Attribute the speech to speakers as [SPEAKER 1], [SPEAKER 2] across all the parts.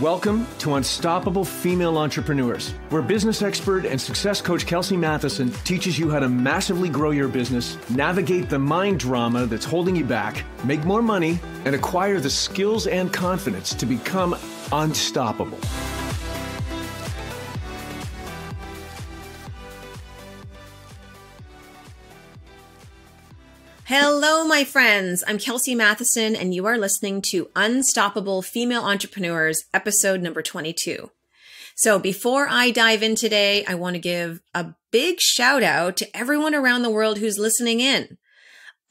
[SPEAKER 1] Welcome to Unstoppable Female Entrepreneurs, where business expert and success coach Kelsey Matheson teaches you how to massively grow your business, navigate the mind drama that's holding you back, make more money, and acquire the skills and confidence to become unstoppable.
[SPEAKER 2] Hello, my friends. I'm Kelsey Matheson, and you are listening to Unstoppable Female Entrepreneurs, episode number 22. So before I dive in today, I want to give a big shout out to everyone around the world who's listening in.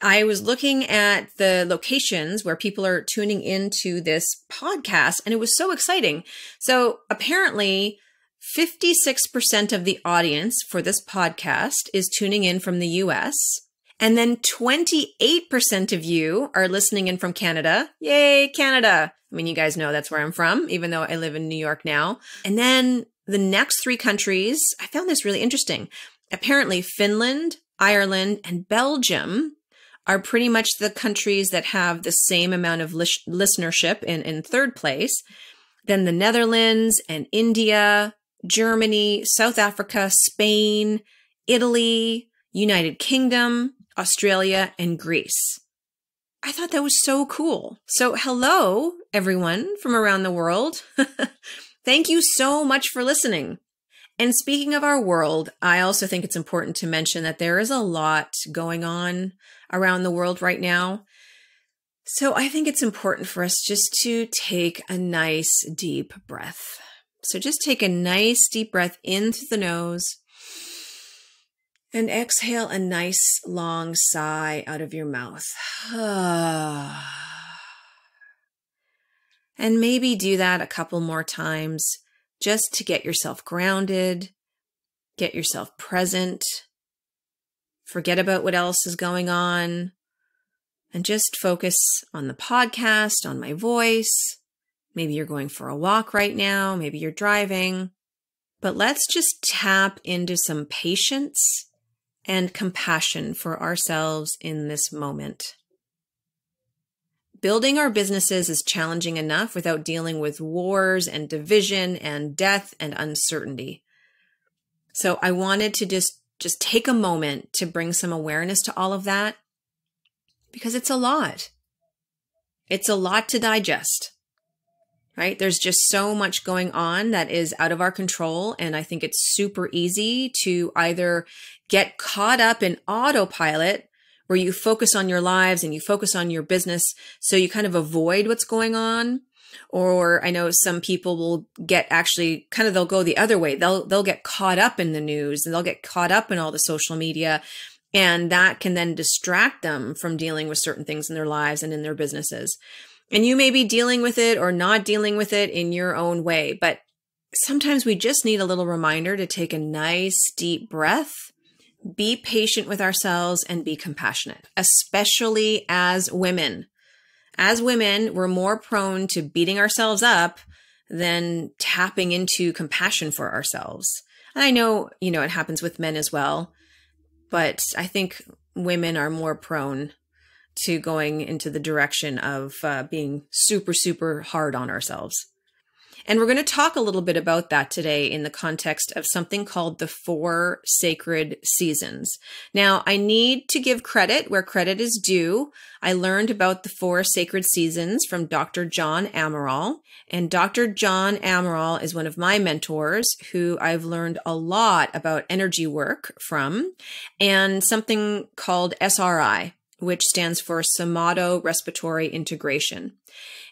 [SPEAKER 2] I was looking at the locations where people are tuning into this podcast, and it was so exciting. So apparently, 56% of the audience for this podcast is tuning in from the US. And then 28% of you are listening in from Canada. Yay, Canada. I mean, you guys know that's where I'm from, even though I live in New York now. And then the next three countries, I found this really interesting. Apparently, Finland, Ireland, and Belgium are pretty much the countries that have the same amount of listenership in third place. Then the Netherlands and India, Germany, South Africa, Spain, Italy, United Kingdom, Australia, and Greece. I thought that was so cool. So hello, everyone from around the world. Thank you so much for listening. And speaking of our world, I also think it's important to mention that there is a lot going on around the world right now. So I think it's important for us just to take a nice deep breath. So just take a nice deep breath in through the nose. And exhale a nice long sigh out of your mouth. And maybe do that a couple more times just to get yourself grounded, get yourself present, forget about what else is going on, and just focus on the podcast, on my voice. Maybe you're going for a walk right now, maybe you're driving, but let's just tap into some patience and compassion for ourselves in this moment. Building our businesses is challenging enough without dealing with wars and division and death and uncertainty. So I wanted to just take a moment to bring some awareness to all of that because it's a lot. It's a lot to digest, right? There's just so much going on that is out of our control. And I think it's super easy to either get caught up in autopilot where you focus on your lives and you focus on your business. So you kind of avoid what's going on. Or I know some people will get actually kind of, they'll go the other way. They'll get caught up in the news and they'll get caught up in all the social media. And that can then distract them from dealing with certain things in their lives and in their businesses. And you may be dealing with it or not dealing with it in your own way. But sometimes we just need a little reminder to take a nice deep breath, be patient with ourselves, and be compassionate, especially as women. As women, we're more prone to beating ourselves up than tapping into compassion for ourselves. And I know, it happens with men as well, but I think women are more prone to going into the direction of being super, super hard on ourselves. And we're going to talk a little bit about that today in the context of something called the 4 sacred seasons. Now, I need to give credit where credit is due. I learned about the 4 sacred seasons from Dr. John Amaral. And Dr. John Amaral is one of my mentors who I've learned a lot about energy work from, and something called SRI, which stands for Somato-Respiratory Integration.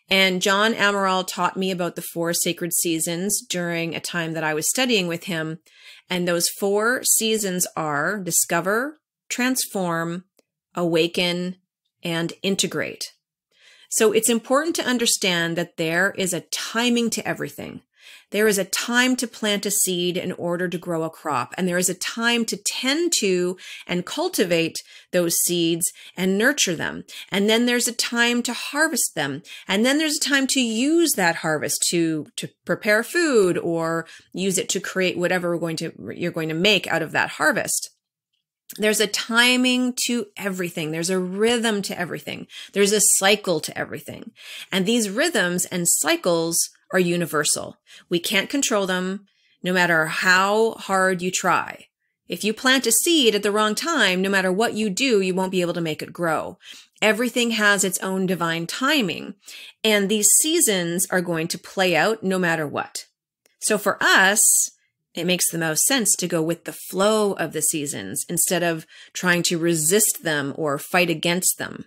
[SPEAKER 2] And John Amaral taught me about the 4 sacred seasons during a time that I was studying with him. And those 4 seasons are discover, transform, awaken, and integrate. So it's important to understand that there is a timing to everything. There is a time to plant a seed in order to grow a crop, and there is a time to tend to and cultivate those seeds and nurture them. And then there's a time to harvest them. And then there's a time to use that harvest to prepare food or use it to create whatever you're going to make out of that harvest. There's a timing to everything. There's a rhythm to everything. There's a cycle to everything. And these rhythms and cycles are universal. We can't control them, no matter how hard you try. If you plant a seed at the wrong time, no matter what you do, you won't be able to make it grow. Everything has its own divine timing, and these seasons are going to play out no matter what. So for us, it makes the most sense to go with the flow of the seasons instead of trying to resist them or fight against them.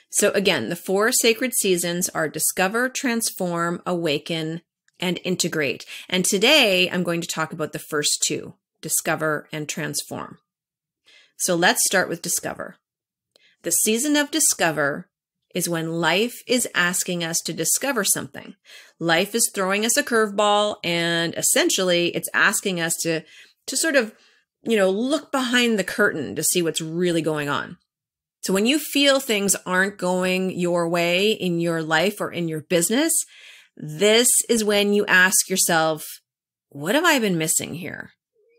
[SPEAKER 2] So again, the 4 sacred seasons are discover, transform, awaken, and integrate. And today I'm going to talk about the first 2, discover and transform. So let's start with discover. The season of discover is when life is asking us to discover something. Life is throwing us a curveball, and essentially it's asking us to sort of, look behind the curtain to see what's really going on. So when you feel things aren't going your way in your life or in your business, this is when you ask yourself, what have I been missing here?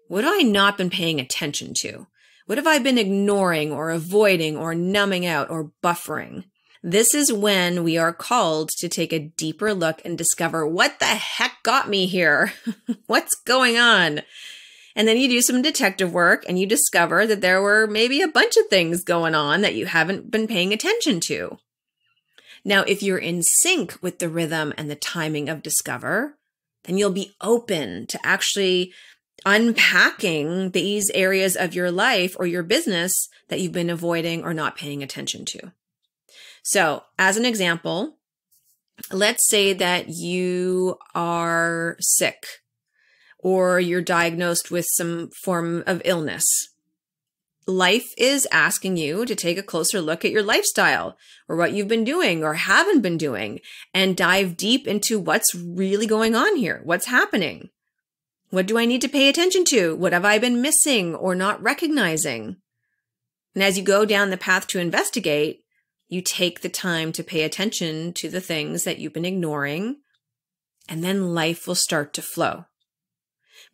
[SPEAKER 2] What have I not been paying attention to? What have I been ignoring or avoiding or numbing out or buffering? This is when we are called to take a deeper look and discover what the heck got me here? What's going on? And then you do some detective work and you discover that there were maybe a bunch of things going on that you haven't been paying attention to. Now, if you're in sync with the rhythm and the timing of discover, then you'll be open to actually unpacking these areas of your life or your business that you've been avoiding or not paying attention to. So, as an example, let's say that you are sick or you're diagnosed with some form of illness. Life is asking you to take a closer look at your lifestyle or what you've been doing or haven't been doing and dive deep into what's really going on here. What's happening? What do I need to pay attention to? What have I been missing or not recognizing? And as you go down the path to investigate, you take the time to pay attention to the things that you've been ignoring, and then life will start to flow.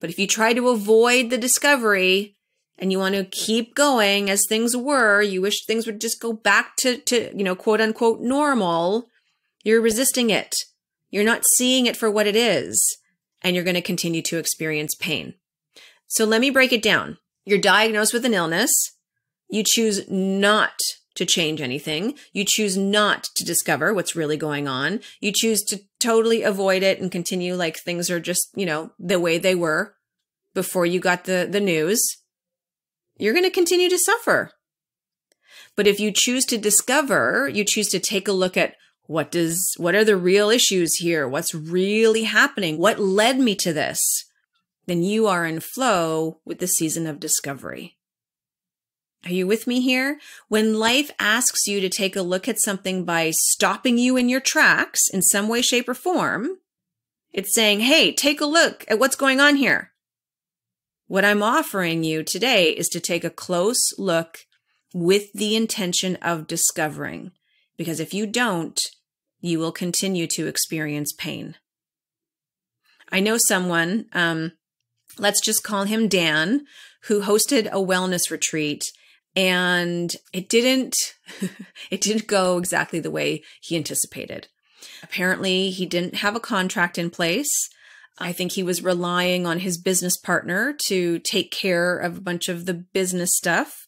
[SPEAKER 2] But if you try to avoid the discovery and you want to keep going as things were, you wish things would just go back to quote unquote normal, you're resisting it. You're not seeing it for what it is, and you're going to continue to experience pain. So let me break it down. You're diagnosed with an illness. You choose not to change anything. You choose not to discover what's really going on. You choose to totally avoid it and continue like things are just, the way they were before you got the news. You're going to continue to suffer. But if you choose to discover, you choose to take a look at what are the real issues here? What's really happening? What led me to this? Then you are in flow with the season of discovery. Are you with me here? When life asks you to take a look at something by stopping you in your tracks in some way, shape, or form, it's saying, hey, take a look at what's going on here. What I'm offering you today is to take a close look with the intention of discovering, because if you don't, you will continue to experience pain. I know someone, let's just call him Dan, who hosted a wellness retreat. And it didn't go exactly the way he anticipated. Apparently, he didn't have a contract in place. I think he was relying on his business partner to take care of a bunch of the business stuff.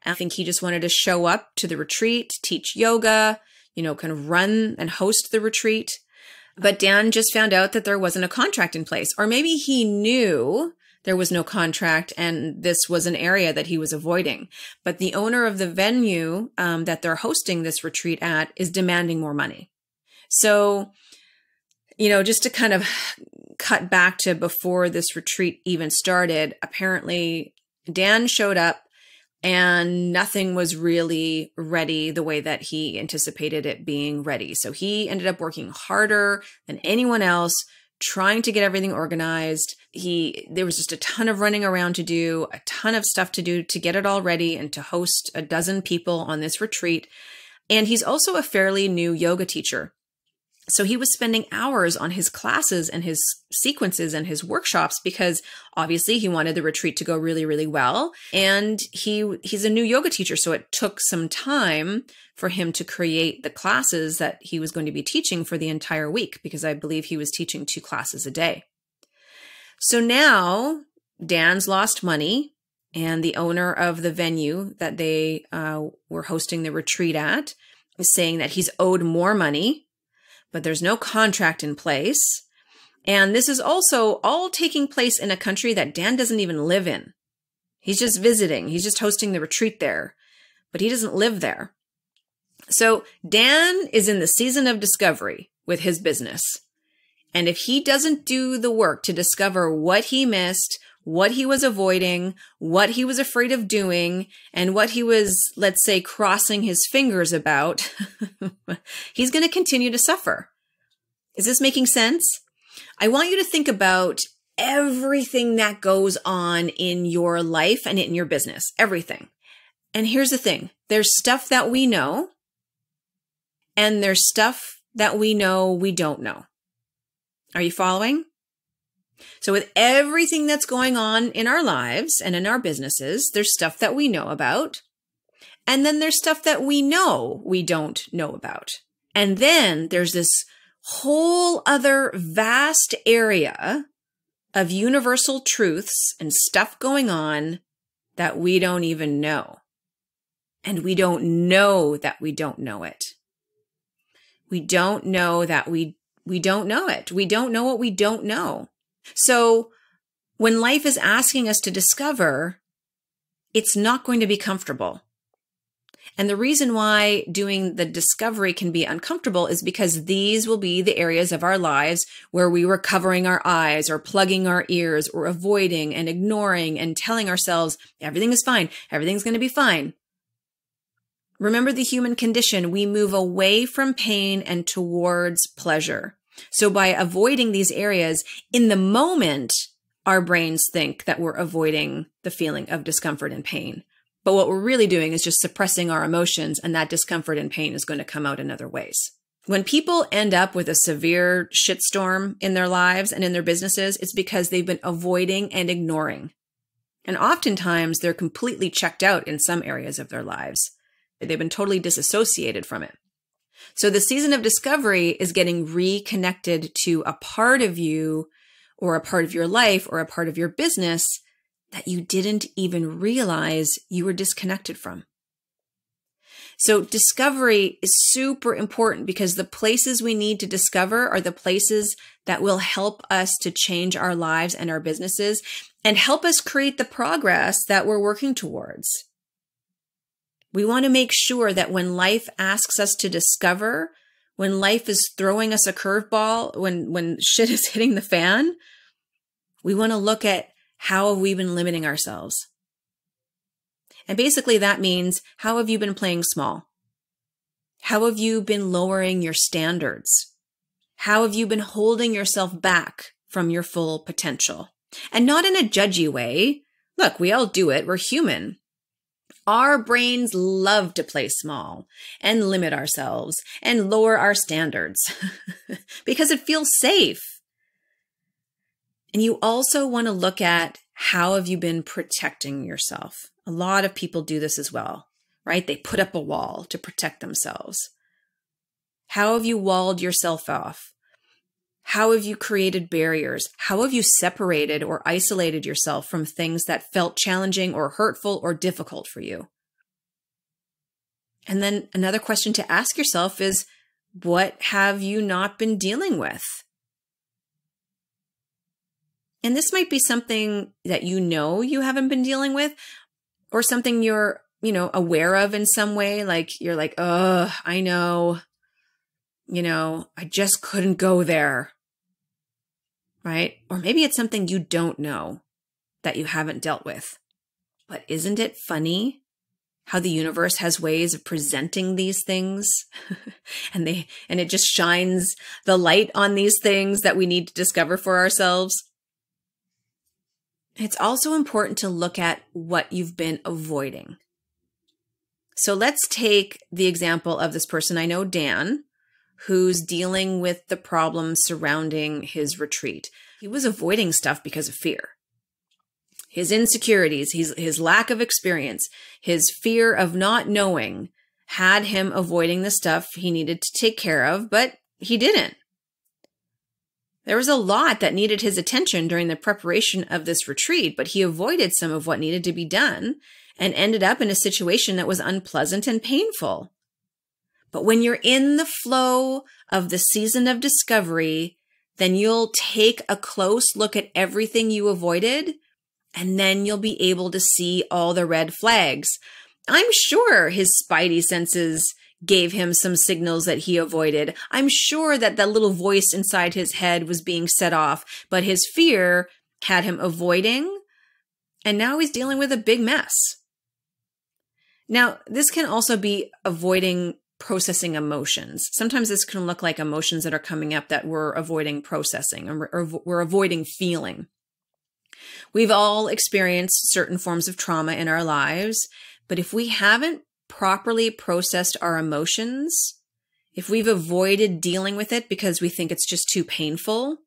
[SPEAKER 2] I think he just wanted to show up to the retreat, teach yoga, kind of run and host the retreat. But Dan just found out that there wasn't a contract in place. Or maybe he knew there was no contract and this was an area that he was avoiding. But the owner of the venue that they're hosting this retreat at is demanding more money. So, just to kind of cut back to before this retreat even started, apparently Dan showed up and nothing was really ready the way that he anticipated it being ready. So he ended up working harder than anyone else, trying to get everything organized. There was just a ton of running around to do, a ton of stuff to do to get it all ready and to host a dozen people on this retreat. And he's also a fairly new yoga teacher. So he was spending hours on his classes and his sequences and his workshops because obviously he wanted the retreat to go really, really well. And he's a new yoga teacher. So it took some time for him to create the classes that he was going to be teaching for the entire week, because I believe he was teaching 2 classes a day. So now Dan's lost money, and the owner of the venue that they were hosting the retreat at is saying that he's owed more money, but there's no contract in place. And this is also all taking place in a country that Dan doesn't even live in. He's just visiting. He's just hosting the retreat there, but he doesn't live there. So Dan is in the season of discovery with his business. And if he doesn't do the work to discover what he missed, what he was avoiding, what he was afraid of doing, and what he was, let's say, crossing his fingers about, he's going to continue to suffer. Is this making sense? I want you to think about everything that goes on in your life and in your business, everything. And here's the thing. There's stuff that we know, and there's stuff that we know we don't know. Are you following? So with everything that's going on in our lives and in our businesses, there's stuff that we know about. And then there's stuff that we know we don't know about. And then there's this whole other vast area of universal truths and stuff going on that we don't even know. And we don't know that we don't know it. We don't know that we don't know it. We don't know what we don't know. So when life is asking us to discover, it's not going to be comfortable. And the reason why doing the discovery can be uncomfortable is because these will be the areas of our lives where we were covering our eyes or plugging our ears or avoiding and ignoring and telling ourselves, everything is fine. Everything's going to be fine. Remember the human condition. We move away from pain and towards pleasure. So by avoiding these areas, in the moment, our brains think that we're avoiding the feeling of discomfort and pain. But what we're really doing is just suppressing our emotions, and that discomfort and pain is going to come out in other ways. When people end up with a severe shitstorm in their lives and in their businesses, it's because they've been avoiding and ignoring. And oftentimes, they're completely checked out in some areas of their lives. They've been totally disassociated from it. So the season of discovery is getting reconnected to a part of you or a part of your life or a part of your business that you didn't even realize you were disconnected from. So discovery is super important because the places we need to discover are the places that will help us to change our lives and our businesses and help us create the progress that we're working towards. We want to make sure that when life asks us to discover, when life is throwing us a curveball, when shit is hitting the fan, we want to look at how have we been limiting ourselves. And basically that means, how have you been playing small? How have you been lowering your standards? How have you been holding yourself back from your full potential? And not in a judgy way. Look, we all do it. We're human. Our brains love to play small and limit ourselves and lower our standards because it feels safe. And you also want to look at how have you been protecting yourself? A lot of people do this as well, right? They put up a wall to protect themselves. How have you walled yourself off? How have you created barriers? How have you separated or isolated yourself from things that felt challenging or hurtful or difficult for you? And then another question to ask yourself is, what have you not been dealing with? And this might be something that you haven't been dealing with, or something you're, aware of in some way. Like you're like, oh, I know, I just couldn't go there. Right? Or maybe it's something you don't know that you haven't dealt with. But isn't it funny how the universe has ways of presenting these things and it just shines the light on these things that we need to discover for ourselves? It's also important to look at what you've been avoiding. So let's take the example of this person I know, Dan, who's dealing with the problems surrounding his retreat. He was avoiding stuff because of fear. His insecurities, his lack of experience, his fear of not knowing had him avoiding the stuff he needed to take care of, but he didn't. There was a lot that needed his attention during the preparation of this retreat, but he avoided some of what needed to be done and ended up in a situation that was unpleasant and painful. But when you're in the flow of the season of discovery, then you'll take a close look at everything you avoided, and then you'll be able to see all the red flags. I'm sure his spidey senses gave him some signals that he avoided. I'm sure that that little voice inside his head was being set off, but his fear had him avoiding, and now he's dealing with a big mess. Now, this can also be avoiding processing emotions. Sometimes this can look like emotions that are coming up that we're avoiding processing or we're avoiding feeling. We've all experienced certain forms of trauma in our lives, but if we haven't properly processed our emotions, if we've avoided dealing with it because we think it's just too painful,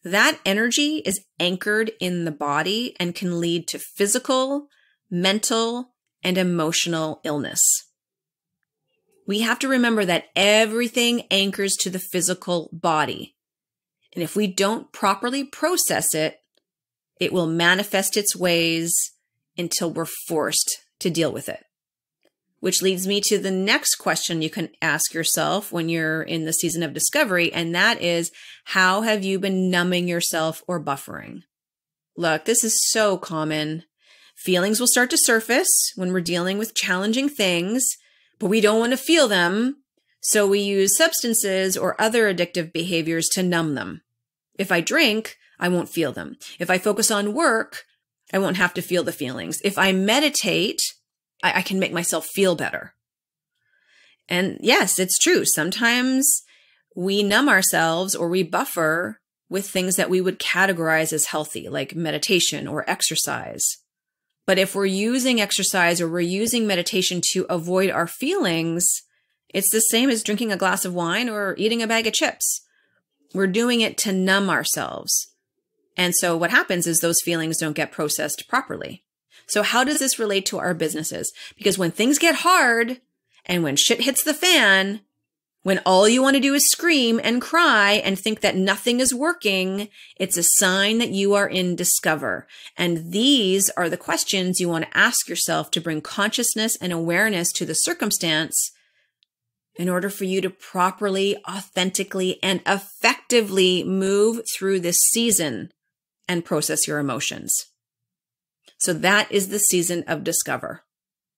[SPEAKER 2] that energy is anchored in the body and can lead to physical, mental, and emotional illness. We have to remember that everything anchors to the physical body. And if we don't properly process it, it will manifest its ways until we're forced to deal with it. Which leads me to the next question you can ask yourself when you're in the season of discovery, and that is, how have you been numbing yourself or buffering? Look, this is so common. Feelings will start to surface when we're dealing with challenging things, but we don't want to feel them, so we use substances or other addictive behaviors to numb them. If I drink, I won't feel them. If I focus on work, I won't have to feel the feelings. If I meditate, I can make myself feel better. And yes, it's true. Sometimes we numb ourselves or we buffer with things that we would categorize as healthy, like meditation or exercise. But if we're using exercise or we're using meditation to avoid our feelings, it's the same as drinking a glass of wine or eating a bag of chips. We're doing it to numb ourselves. And so what happens is those feelings don't get processed properly. So how does this relate to our businesses? Because when things get hard and when shit hits the fan, when all you want to do is scream and cry and think that nothing is working, it's a sign that you are in discover. And these are the questions you want to ask yourself to bring consciousness and awareness to the circumstance in order for you to properly, authentically, and effectively move through this season and process your emotions. So that is the season of discover.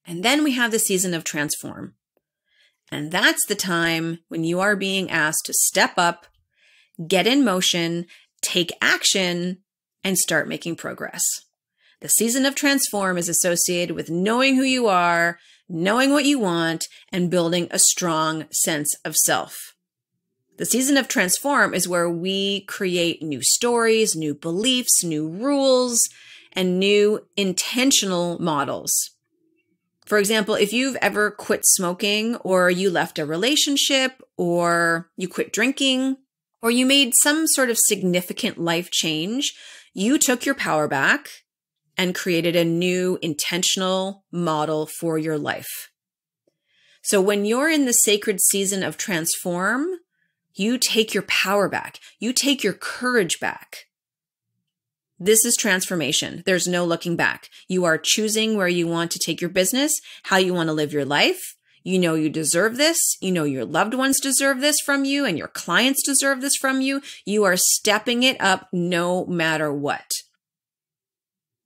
[SPEAKER 2] And then we have the season of transform. And that's the time when you are being asked to step up, get in motion, take action, and start making progress. The season of transform is associated with knowing who you are, knowing what you want, and building a strong sense of self. The season of transform is where we create new stories, new beliefs, new rules, and new intentional models. For example, if you've ever quit smoking, or you left a relationship, or you quit drinking, or you made some sort of significant life change, you took your power back and created a new intentional model for your life. So when you're in the sacred season of transform, you take your power back. You take your courage back. This is transformation. There's no looking back. You are choosing where you want to take your business, how you want to live your life. You know you deserve this. You know your loved ones deserve this from you, and your clients deserve this from you. You are stepping it up no matter what.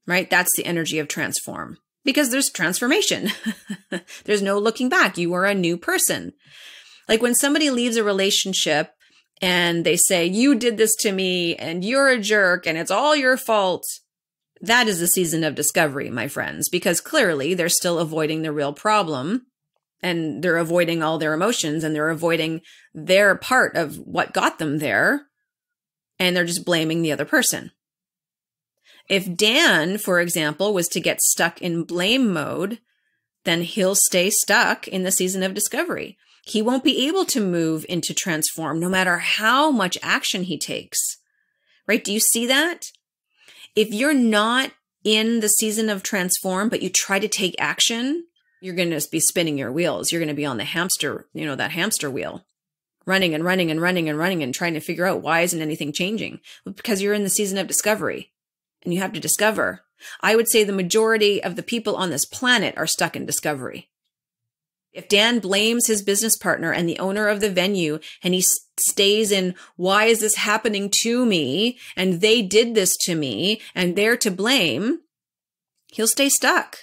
[SPEAKER 2] Right? That's the energy of transform. Because there's transformation. There's no looking back. You are a new person. Like when somebody leaves a relationship and they say, you did this to me and you're a jerk and it's all your fault. That is the season of discovery, my friends, because clearly they're still avoiding the real problem and they're avoiding all their emotions and they're avoiding their part of what got them there. And they're just blaming the other person. If Dan, for example, was to get stuck in blame mode, then he'll stay stuck in the season of discovery. He won't be able to move into transform no matter how much action he takes, right? Do you see that? If you're not in the season of transform, but you try to take action, you're going to be spinning your wheels. You're going to be on the hamster, that hamster wheel, running and running and running and running and trying to figure out why isn't anything changing? Well, because you're in the season of discovery and you have to discover. I would say the majority of the people on this planet are stuck in discovery. If Dan blames his business partner and the owner of the venue and he stays in, why is this happening to me? And they did this to me and they're to blame, he'll stay stuck.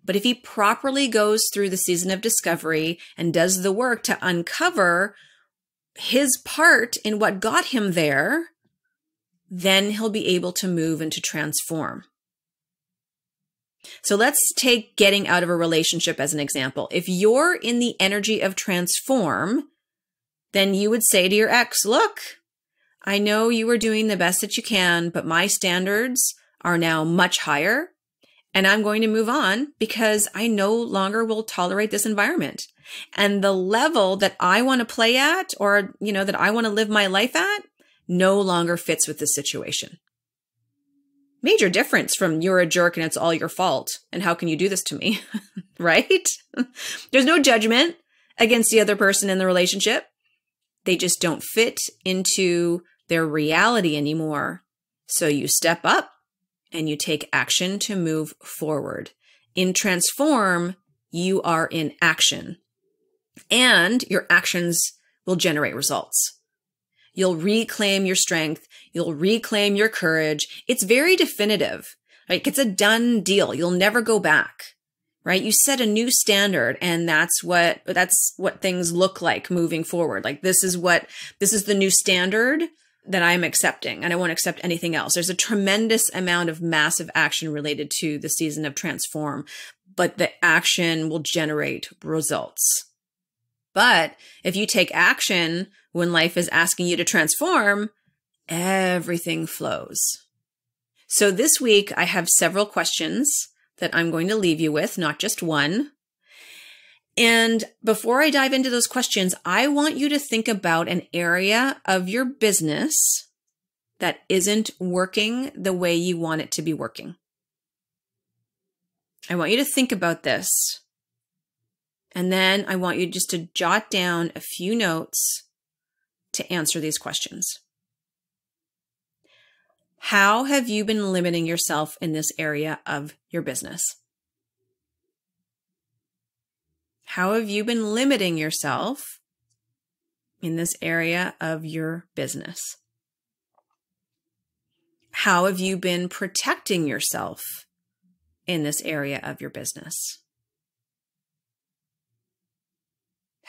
[SPEAKER 2] But if he properly goes through the season of discovery and does the work to uncover his part in what got him there, then he'll be able to move and to transform. So let's take getting out of a relationship as an example. If you're in the energy of transform, then you would say to your ex, look, I know you were doing the best that you can, but my standards are now much higher and I'm going to move on because I no longer will tolerate this environment. And the level that I want to play at or, that I want to live my life at no longer fits with the situation. Major difference from you're a jerk and it's all your fault. And how can you do this to me? Right? There's no judgment against the other person in the relationship. They just don't fit into their reality anymore. So you step up and you take action to move forward. In transform, you are in action and your actions will generate results. You'll reclaim your strength. You'll reclaim your courage. It's very definitive. Like it's a done deal. You'll never go back, right? You set a new standard and that's what things look like moving forward. Like this is the new standard that I'm accepting and I won't accept anything else. There's a tremendous amount of massive action related to the season of transform, but the action will generate results. But if you take action when life is asking you to transform, everything flows. So this week, I have several questions that I'm going to leave you with, not just one. And before I dive into those questions, I want you to think about an area of your business that isn't working the way you want it to be working. I want you to think about this. And then I want you just to jot down a few notes to answer these questions. How have you been limiting yourself in this area of your business? How have you been limiting yourself in this area of your business? How have you been protecting yourself in this area of your business?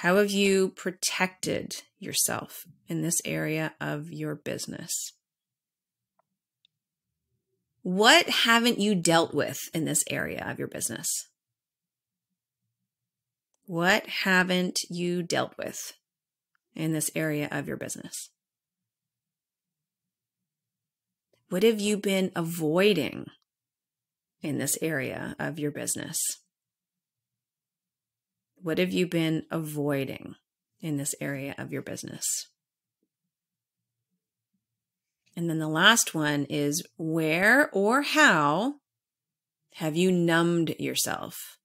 [SPEAKER 2] How have you protected yourself in this area of your business? What haven't you dealt with in this area of your business? What haven't you dealt with in this area of your business? What have you been avoiding in this area of your business? What have you been avoiding in this area of your business? And then the last one is where or how have you numbed yourself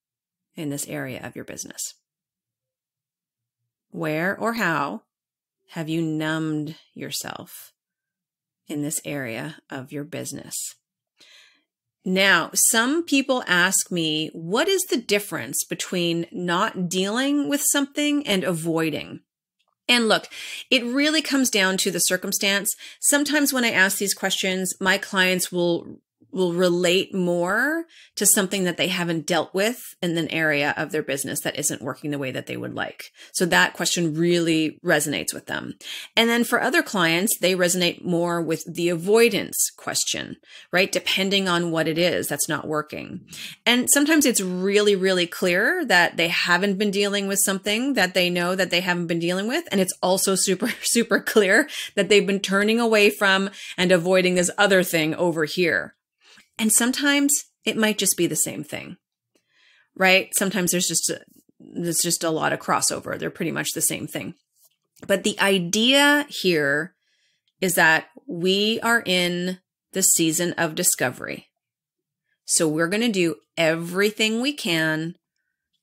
[SPEAKER 2] in this area of your business? Where or how have you numbed yourself in this area of your business? Now, some people ask me, what is the difference between not dealing with something and avoiding? And look, it really comes down to the circumstance. Sometimes when I ask these questions, my clients will relate more to something that they haven't dealt with in an area of their business that isn't working the way that they would like. So that question really resonates with them. And then for other clients, they resonate more with the avoidance question, right? Depending on what it is that's not working. And sometimes it's really, really clear that they haven't been dealing with something that they know that they haven't been dealing with. And it's also super, super clear that they've been turning away from and avoiding this other thing over here. And sometimes it might just be the same thing, right? Sometimes there's just there's just a lot of crossover. They're pretty much the same thing. But the idea here is that we are in the season of discovery. So we're going to do everything we can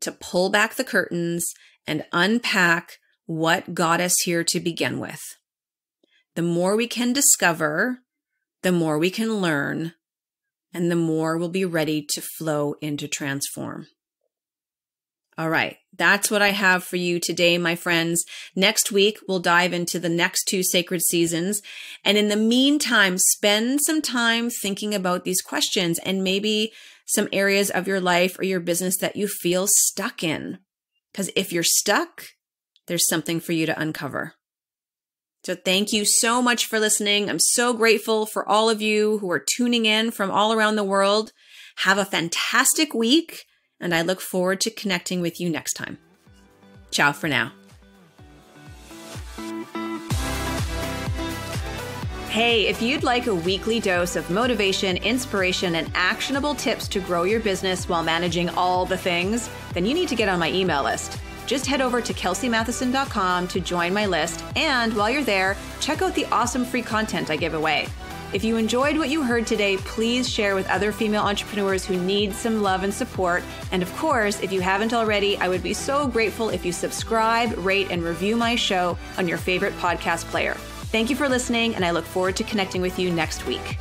[SPEAKER 2] to pull back the curtains and unpack what got us here to begin with. The more we can discover, the more we can learn, and the more we'll be ready to flow into transform. All right, that's what I have for you today, my friends. Next week, we'll dive into the next 2 sacred seasons. And in the meantime, spend some time thinking about these questions and maybe some areas of your life or your business that you feel stuck in. Because if you're stuck, there's something for you to uncover. So thank you so much for listening. I'm so grateful for all of you who are tuning in from all around the world. Have a fantastic week, and I look forward to connecting with you next time. Ciao for now. Hey, if you'd like a weekly dose of motivation, inspiration, and actionable tips to grow your business while managing all the things, then you need to get on my email list. Just head over to kelseymatheson.com to join my list. And while you're there, check out the awesome free content I give away. If you enjoyed what you heard today, please share with other female entrepreneurs who need some love and support. And of course, if you haven't already, I would be so grateful if you subscribe, rate, and review my show on your favorite podcast player. Thank you for listening, and I look forward to connecting with you next week.